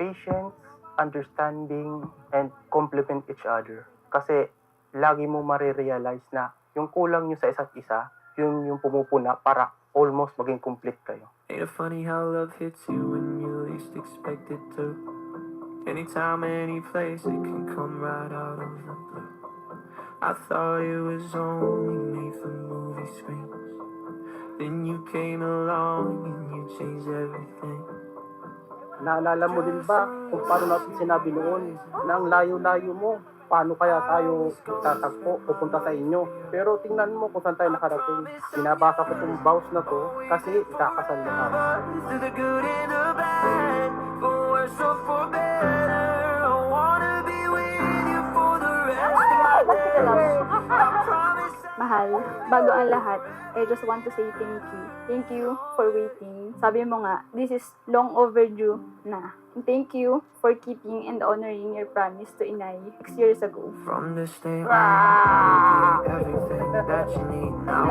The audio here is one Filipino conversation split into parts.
patience, understanding, and complement each other. Kasi lagi mo marirealize na yung kulang nyo sa isa't isa, yun yung pumupuna para almost maging complete kayo. Ain't it funny how love hits you when you least expect it to? Anytime, any place, it can come right out of the blue. I thought it was only made for movie screens. Then you came along and you changed everything. Naalala mo din ba kung paano natin sinabi noon na ang layo-layo mo, paano kaya tayo tatagpo, pupunta sa inyo? Pero tingnan mo kung saan tayo nakarating. Binabasa ko itong vows na to kasi ikakasal na tayo. To the good and the bad, for worse or for better, I wanna be with you for the rest of my days. I promise Mahal, bago ang lahat, I just want to say thank you. Thank you for waiting. Sabi mo nga, this is long overdue na. And thank you for keeping and honoring your promise to Inay 6 years ago. from this day on, I'll be everything that you need. Now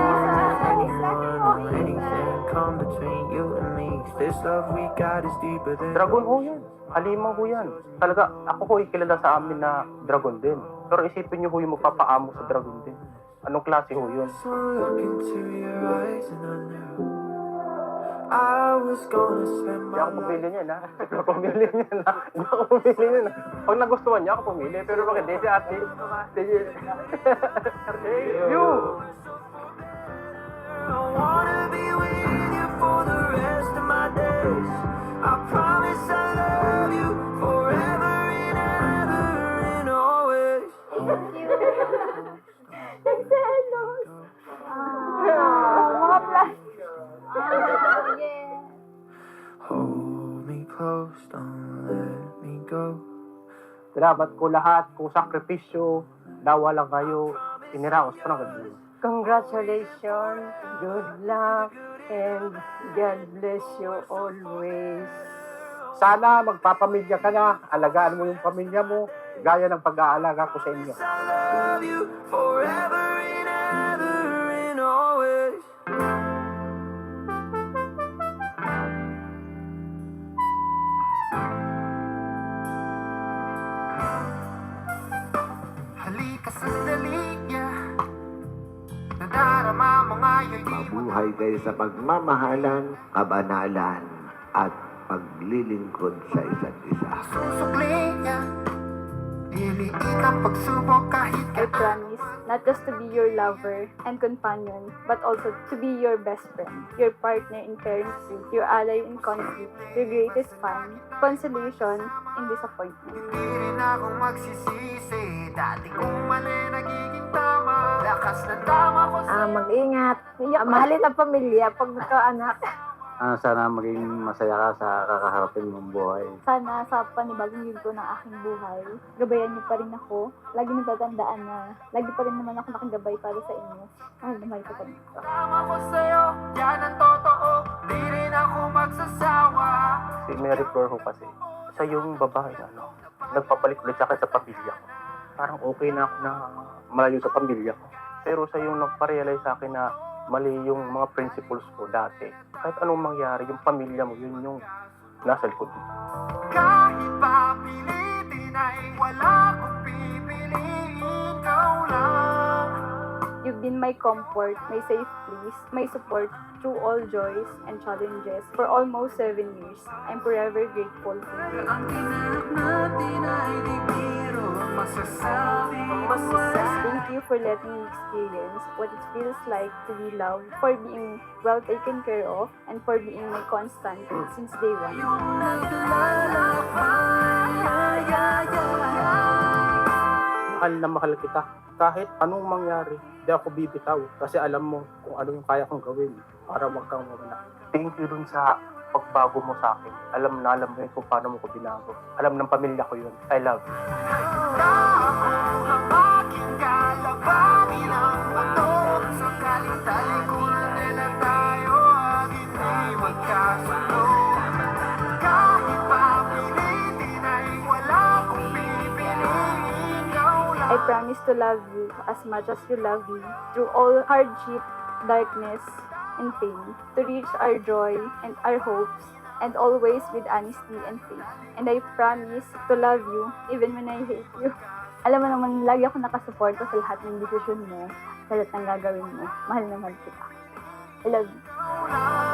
anyone or anything come between you and me. 'Cause this love we got is deeper than Dragon ho yan. Halimaw ho yan. Talaga, ako ho kilala sa amin na dragon din. Pero isipin nyo ho yung magpapaamo sa dragon din. Anong klase ho yun? So look into your eyes and I knew I was gonna spend Hindi my ako life. pumili niyan, ha? Hindi ako pumili niyan, ha? Hindi ako pumili niyan, ha? Pag nagustuhan niya, ako pumili. Pero bakit di si ate? Hey, you! I wanna be with you for the rest of my days. I promise I love you forever and ever and always. Nagselos! Mga plus! Yeah! Hold me close, don't let me go. Salamat ko lahat, kung sakripisyo, dawa lang kayo, iniraos pa ng ganun. Congratulations, good luck, and God bless you always. Sana magpapamilya ka na, alagaan mo yung pamilya mo, gaya ng pag-aalaga ko sa inyo. I love you forever and ever and always. Halika sandali, yeah. Nadarama mo nga yung Mabuhay kayo sa pagmamahalan, kabanalan, at paglilingkod sa isa't isa. susukli, yeah. Liliit ang pagsubok kahit I promise not just to be your lover and companion, but also to be your best friend, your partner in caring too, your ally in conflict, your greatest fun, consolation in disappointment. Hindi rin ako magsisisi. Dati kong mali nagiging tama. Lakas ng tama ko sa Mag-ingat. Mahalin ang pamilya pag nagkaanak. Sana maging masaya ka sa kakaharapin mong buhay. Sana sa panibagong yugto ng aking buhay, gabayan niyo pa rin ako. Lagi natatandaan na lagi pa rin naman ako nakagabay para sa inyo. Mahal na mahal ko pa dito. tama ko sa'yo. Yan ang totoo. Di rin ako magsasawa. Si Mary Flor ho kasi, siya yung babae na nagpapalik ulit sa akin sa pamilya ko. Parang okay na ako na malayo sa pamilya ko. Pero siya yung nagpa-realize sa akin na mali yung mga principles ko dati. Kahit anong mangyari, yung pamilya mo, yun yung nasa likod mo. Kahit pa pilitin ay wala kong pipiliin. Ikaw lang. You've been my comfort, my safe place, my support through all joys and challenges for almost 7 years. I'm forever grateful to you. Ang tinanap natin ay di biro. Masasabing Thank you for letting me experience what it feels like to be loved, for being well taken care of, and for being my constant since day one. Mahal na mahal kita. Kahit anong mangyari, di ako bibitaw. Kasi alam mo kung ano yung kaya kong gawin para wag kang mawala. Thank you dun sa pagbago mo sa akin. Alam na alam mo yun kung paano mo ko binago. Alam ng pamilya ko yun. I love you. ang aking kalabanin ang bato. Sakaling talikuran nila tayo at hindi magkasundo. Kahit pa pilitin ay wala kong pipiliin. Ikaw lang. I promise to love you as much as you love me through all hardship, darkness, and pain, to reach our joy and our hopes and always with honesty and faith. And I promise to love you even when I hate you. Alam mo naman, lagi ako nakasuporta sa lahat ng desisyon mo, sa lahat ng gagawin mo. Mahal na mahal kita. I love you.